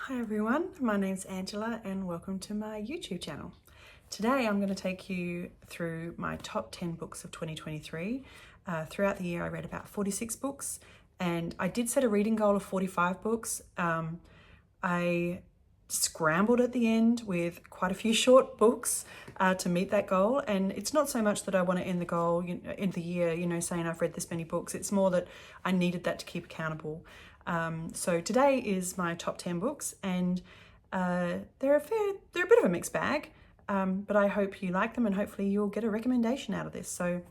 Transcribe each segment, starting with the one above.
Hi everyone, my name's Angela and welcome to my YouTube channel. Today I'm going to take you through my top 10 books of 2023. Throughout the year I read about 46 books and I did set a reading goal of 45 books. I scrambled at the end with quite a few short books to meet that goal, and it's not so much that I want to end the goal, end the year, saying I've read this many books. It's more that I needed that to keep accountable. So today is my top 10 books, and they're a bit of a mixed bag, but I hope you like them and hopefully you'll get a recommendation out of this. So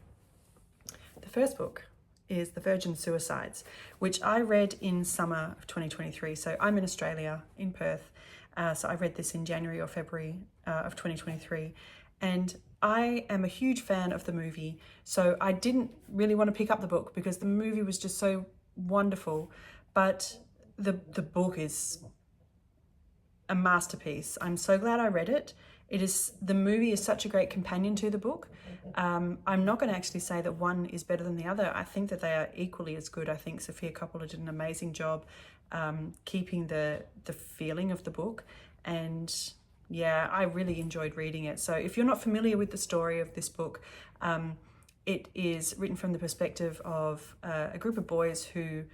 the first book is The Virgin Suicides, which I read in summer of 2023. So I'm in Australia, in Perth. So I read this in January or February of 2023. And I am a huge fan of the movie. So I didn't really want to pick up the book because the movie was just so wonderful. But the book is a masterpiece. I'm so glad I read it. The movie is such a great companion to the book. I'm not going to actually say that one is better than the other. I think that they are equally as good. I think Sofia Coppola did an amazing job keeping the feeling of the book, and yeah, I really enjoyed reading it. So if you're not familiar with the story of this book, it is written from the perspective of a group of boys who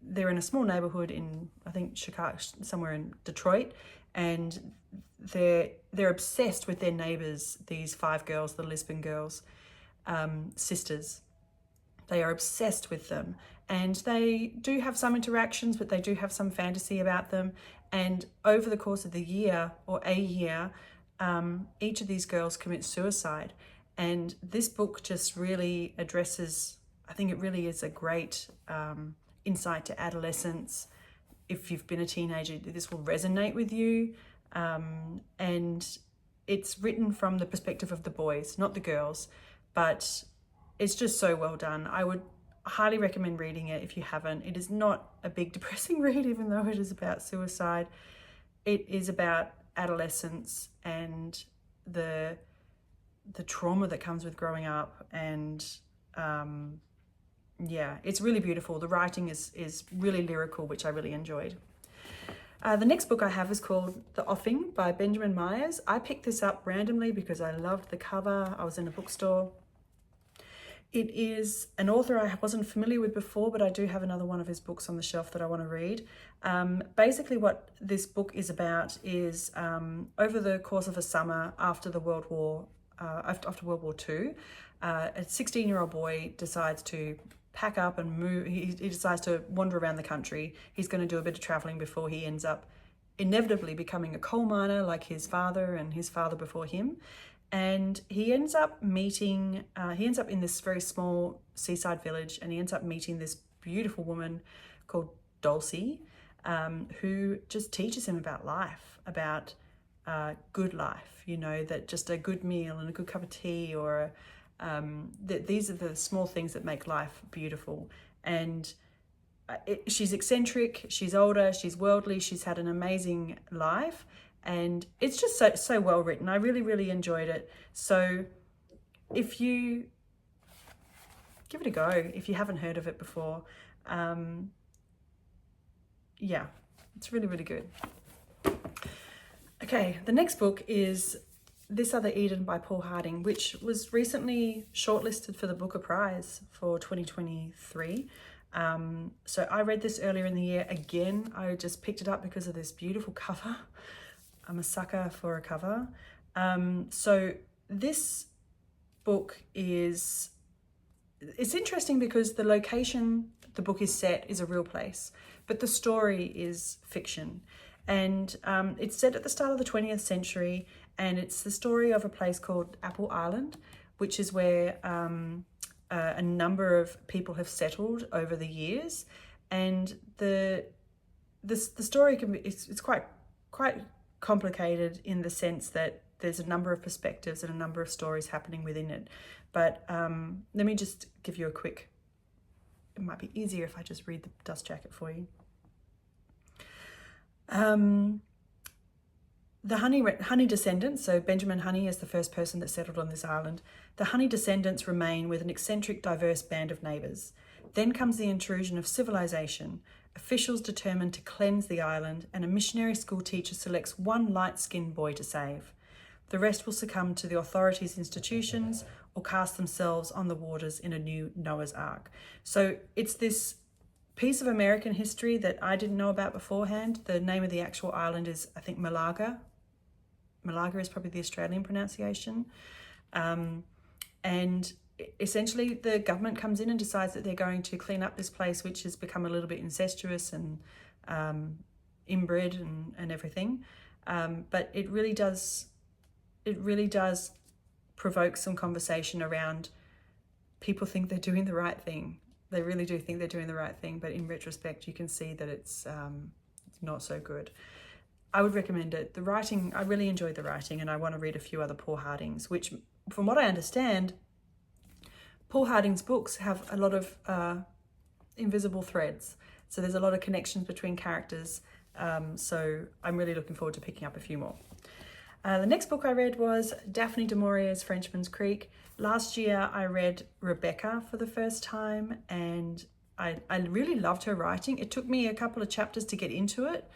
they're in a small neighborhood in, I think, Chicago, somewhere in Detroit, and they're obsessed with their neighbors, these five girls, the Lisbon girls, sisters. They are obsessed with them, and they do have some interactions, but they do have some fantasy about them. And over the course of the year, or a year, each of these girls commits suicide. And this book just really addresses, I think it really is a great insight to adolescence. If you've been a teenager, this will resonate with you. And it's written from the perspective of the boys, not the girls, but it's just so well done. I would highly recommend reading it if you haven't. It is not a big depressing read, even though it is about suicide. It is about adolescence and the trauma that comes with growing up, and yeah, it's really beautiful. The writing is really lyrical, which I really enjoyed. The next book I have is called The Offing by Benjamin Myers. I picked this up randomly because I loved the cover. I was in a bookstore. It is an author I wasn't familiar with before, but I do have another one of his books on the shelf that I want to read. Basically what this book is about is over the course of a summer after World War II, a 16-year-old boy decides to pack up and move. He decides to wander around the country. He's going to do a bit of traveling before he ends up inevitably becoming a coal miner like his father and his father before him. And he ends up meeting, he ends up in this very small seaside village, and he ends up meeting this beautiful woman called Dulcie, who just teaches him about life, about good life, that just a good meal and a good cup of tea, or these are the small things that make life beautiful. And she's eccentric, she's older, she's worldly, she's had an amazing life, and it's just so well written. I really, really enjoyed it. So if you give it a go, if you haven't heard of it before, yeah, it's really, really good. Okay, the next book is This Other Eden by Paul Harding, which was recently shortlisted for the Booker Prize for 2023. So I read this earlier in the year. Again, I just picked it up because of this beautiful cover. I'm a sucker for a cover. So this book it's interesting because the location the book is set is a real place, but the story is fiction. And it's set at the start of the 20th century, and it's the story of a place called Apple Island, which is where a number of people have settled over the years. And the story it's quite complicated in the sense that there's a number of perspectives and a number of stories happening within it. But let me just give you a quick. It might be easier if I just read the dust jacket for you. The Honey descendants, so Benjamin Honey is the first person that settled on this island. The Honey descendants remain with an eccentric, diverse band of neighbours. Then comes the intrusion of civilization. Officials determined to cleanse the island, and a missionary school teacher selects one light-skinned boy to save. The rest will succumb to the authorities' institutions or cast themselves on the waters in a new Noah's Ark. So it's this piece of American history that I didn't know about beforehand. The name of the actual island is, I think, Malaga. Malaga is probably the Australian pronunciation. And essentially the government comes in and decides that they're going to clean up this place, which has become a little bit incestuous and inbred and everything. But it really does provoke some conversation around people think they're doing the right thing. They really do think they're doing the right thing, but in retrospect, you can see that it's not so good. I would recommend it. The writing, I really enjoyed the writing, and I want to read a few other Paul Harding's, which, from what I understand, Paul Harding's books have a lot of invisible threads. So there's a lot of connections between characters. So I'm really looking forward to picking up a few more. The next book I read was Daphne du Maurier's Frenchman's Creek. Last year I read Rebecca for the first time, and I really loved her writing. It took me a couple of chapters to get into it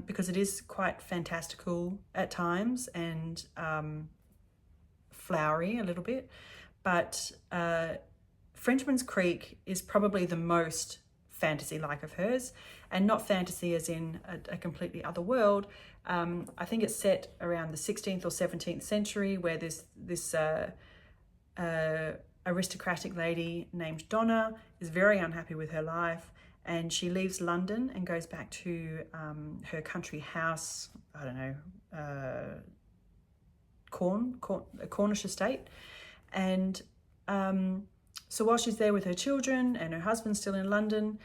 because it is quite fantastical at times and flowery a little bit. But Frenchman's Creek is probably the most fantasy-like of hers, and not fantasy as in a completely other world. I think it's set around the 16th or 17th century, where this aristocratic lady named Donna is very unhappy with her life, and she leaves London and goes back to her country house, I don't know, a Cornish estate. And so while she's there with her children and her husband's still in London,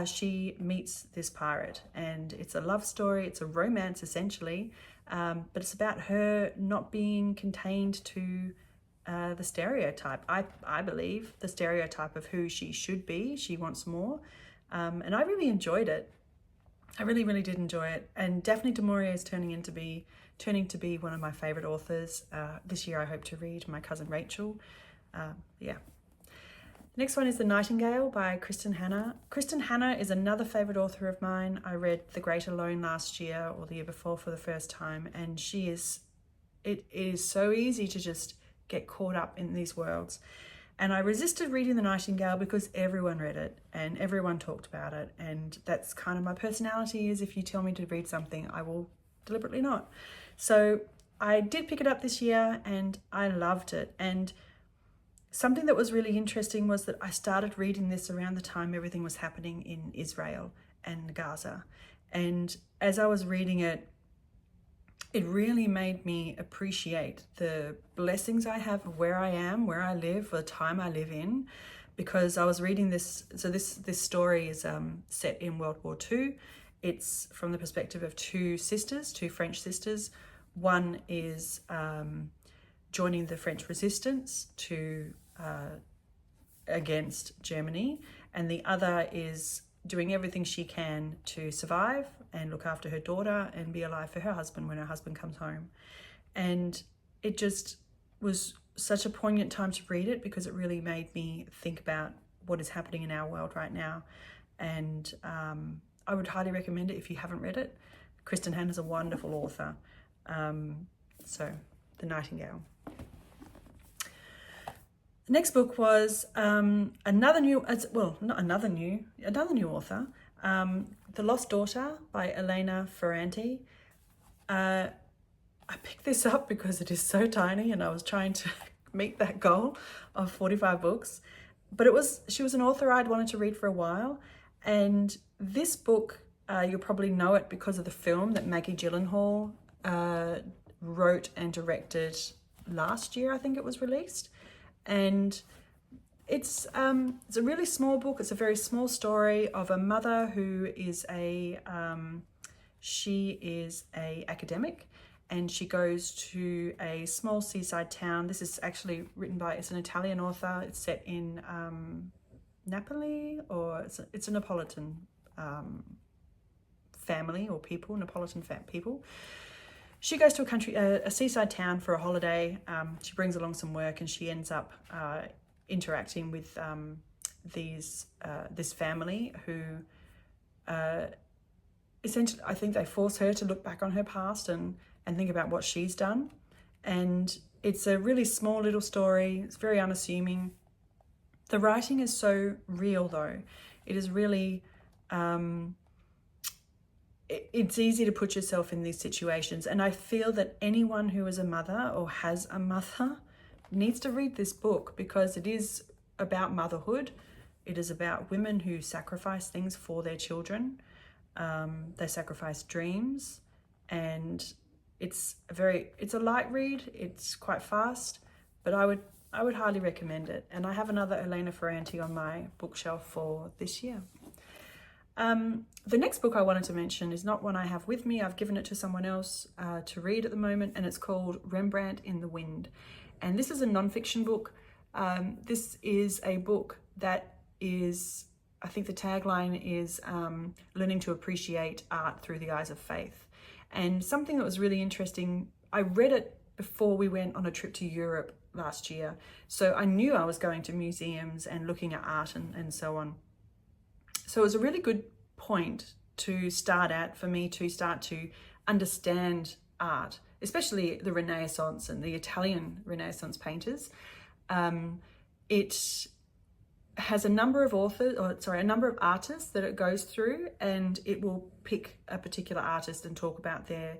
she meets this pirate, and it's a love story. It's a romance essentially, but it's about her not being contained to the stereotype. I believe the stereotype of who she should be. She wants more, and I really enjoyed it. I really, really did enjoy it. And Daphne du Maurier is turning to be one of my favorite authors. This year I hope to read My Cousin Rachel. Yeah. Next one is The Nightingale by Kristen Hanna. Kristen Hanna is another favorite author of mine. I read The Great Alone last year or the year before for the first time, and it is so easy to just get caught up in these worlds. And I resisted reading The Nightingale because everyone read it and everyone talked about it, and that's kind of my personality, is if you tell me to read something, I will deliberately not. So I did pick it up this year and I loved it. And something that was really interesting was that I started reading this around the time everything was happening in Israel and Gaza. And as I was reading it, it really made me appreciate the blessings I have of where I am, where I live, the time I live in, because I was reading this. So this story is set in World War II. It's from the perspective of two French sisters. One is joining the French resistance against Germany, and the other is doing everything she can to survive and look after her daughter and be alive for her husband when her husband comes home. And it just was such a poignant time to read it because it really made me think about what is happening in our world right now. And I would highly recommend it if you haven't read it. Kristen Hanna is a wonderful author. So, The Nightingale. The next book was another new author, The Lost Daughter by Elena Ferranti. I picked this up because it is so tiny and I was trying to meet that goal of 45 books. But she was an author I'd wanted to read for a while. And this book, you'll probably know it because of the film that Maggie Gyllenhaal wrote and directed last year. I think it was released. And it's a really small book. It's a very small story of a mother who is she is a academic, and she goes to a small seaside town. This is actually it's an Italian author. It's set in Napoli, or it's a Neapolitan family or people, Neapolitan people. She goes to a seaside town for a holiday. She brings along some work, and she ends up interacting with this family who essentially, I think they force her to look back on her past and think about what she's done. And it's a really small little story. It's very unassuming. The writing is so real, though. It is really, it's easy to put yourself in these situations. And I feel that anyone who is a mother or has a mother needs to read this book, because it is about motherhood. It is about women who sacrifice things for their children. They sacrifice dreams, and it's a light read. It's quite fast, but I would highly recommend it. And I have another Elena Ferrante on my bookshelf for this year. The next book I wanted to mention is not one I have with me. I've given it to someone else to read at the moment, and it's called Rembrandt in the Wind. And this is a non-fiction book. This is a book that is, I think the tagline is learning to appreciate art through the eyes of faith. And something that was really interesting, I read it before we went on a trip to Europe last year. So I knew I was going to museums and looking at art and so on. So it was a really good point to start at for me to start to understand art, especially the Renaissance and the Italian Renaissance painters. It has a number of artists that it goes through, and it will pick a particular artist and talk about their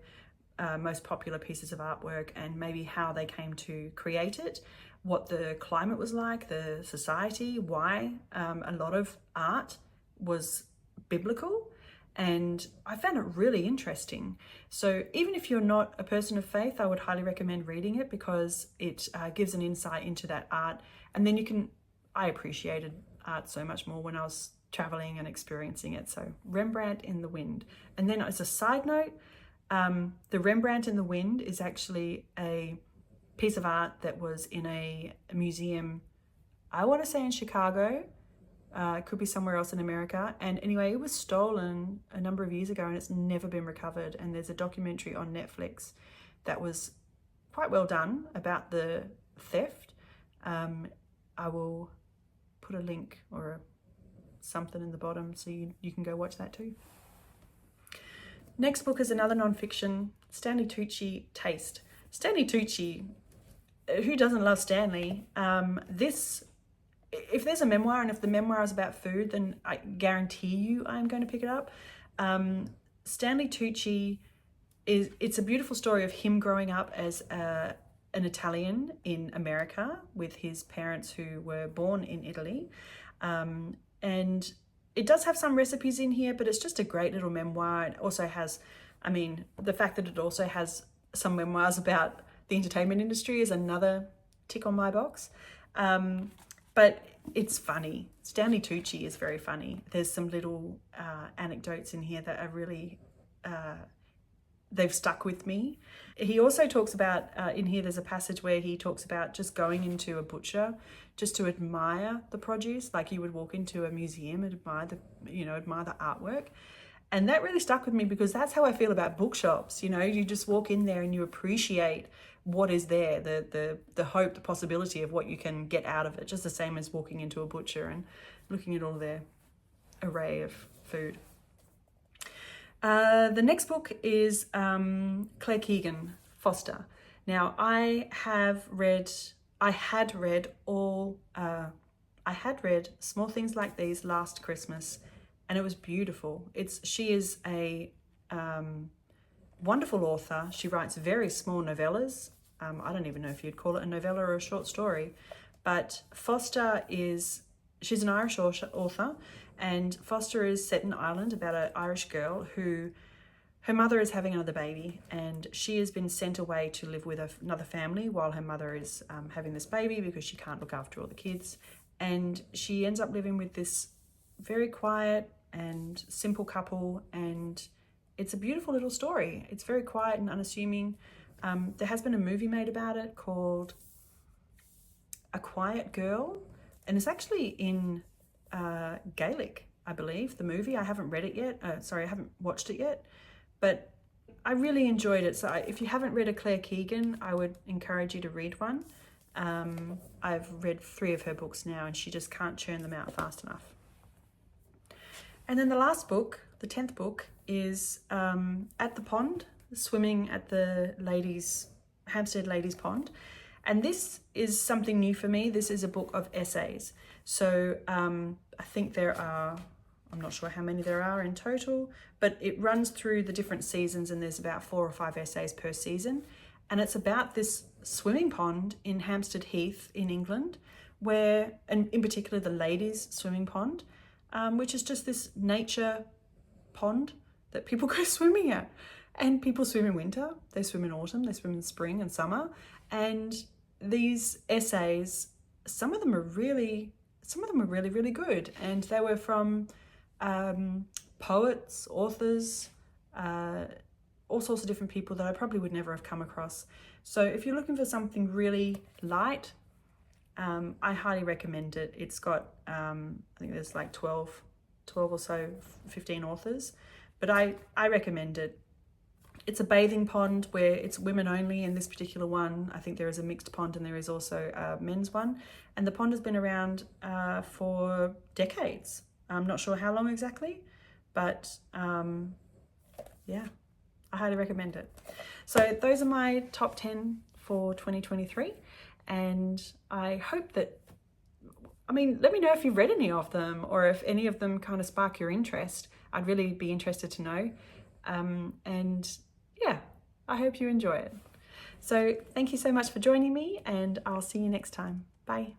most popular pieces of artwork and maybe how they came to create it, what the climate was like, the society, why a lot of art was biblical. And I found it really interesting. So even if you're not a person of faith, I would highly recommend reading it, because it gives an insight into that art. And then I appreciated art so much more when I was traveling and experiencing it. So Rembrandt in the Wind. And then as a side note, the Rembrandt in the Wind is actually a piece of art that was in a museum, I want to say in Chicago. It could be somewhere else in America. And anyway, it was stolen a number of years ago and it's never been recovered. And there's a documentary on Netflix that was quite well done about the theft. I will put a link or something in the bottom so you can go watch that too. Next book is another non-fiction, Stanley Tucci, Taste. Stanley Tucci, who doesn't love Stanley? If there's a memoir and if the memoir is about food, then I guarantee you I'm going to pick it up. Stanley Tucci it's a beautiful story of him growing up as an Italian in America with his parents who were born in Italy. And it does have some recipes in here, but it's just a great little memoir. It also has, the fact that it also has some memoirs about the entertainment industry is another tick on my box. But it's funny. Stanley Tucci is very funny. There's some little anecdotes in here that are really, they've stuck with me. He also talks about, in here there's a passage where he talks about just going into a butcher just to admire the produce, like you would walk into a museum and admire the artwork. And that really stuck with me because that's how I feel about bookshops. You just walk in there and you appreciate what is there, the hope, the possibility of what you can get out of it, just the same as walking into a butcher and looking at all their array of food. The next book is Claire Keegan, Foster. Now I had read Small Things Like These last Christmas, and it was beautiful. She is a wonderful author. She writes very small novellas. I don't even know if you'd call it a novella or a short story, but she's an Irish author, and Foster is set in Ireland about an Irish girl who, her mother is having another baby, and she has been sent away to live with another family while her mother is having this baby because she can't look after all the kids. And she ends up living with this very quiet and simple couple, and it's a beautiful little story. It's very quiet and unassuming. There has been a movie made about it called A Quiet Girl, and it's actually in Gaelic, I believe, the movie. I haven't read it yet. I haven't watched it yet, but I really enjoyed it. So if you haven't read a Claire Keegan, I would encourage you to read one. I've read 3 of her books now, and she just can't churn them out fast enough. And then the last book, the 10th book, is At the Pond, swimming at the Hampstead Ladies Pond. And this is something new for me. This is a book of essays. So I think I'm not sure how many there are in total, but it runs through the different seasons, and there's about 4 or 5 essays per season. And it's about this swimming pond in Hampstead Heath in England, and in particular the ladies' swimming pond, which is just this nature pond that people go swimming at. And people swim in winter, they swim in autumn, they swim in spring and summer. And these essays, some of them are really, really good. And they were from poets, authors, all sorts of different people that I probably would never have come across. So if you're looking for something really light, I highly recommend it. It's got, I think there's like 12 or so, 15 authors, but I recommend it. It's a bathing pond where it's women only in this particular one. I think there is a mixed pond and there is also a men's one. And the pond has been around for decades. I'm not sure how long exactly, but yeah, I highly recommend it. So those are my top 10 for 2023. And I hope that, let me know if you've read any of them or if any of them kind of spark your interest. I'd really be interested to know. And yeah, I hope you enjoy it. So thank you so much for joining me, and I'll see you next time. Bye.